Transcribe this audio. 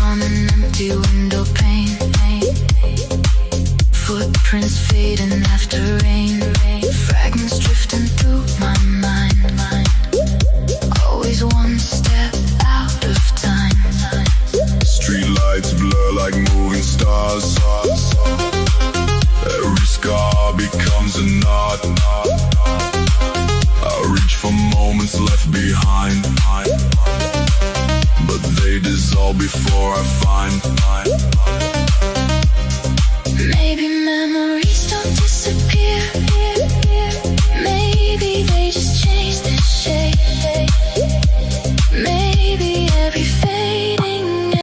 on an empty window pane. Footprints fading after rain. Fragments drifting through my mind. Always one step out of time. Streetlights blur like moving stars. Every scar becomes a knot. I reach for moments left behind, but they dissolve before I find. Maybe memories don't disappear. Maybe they just change their shape.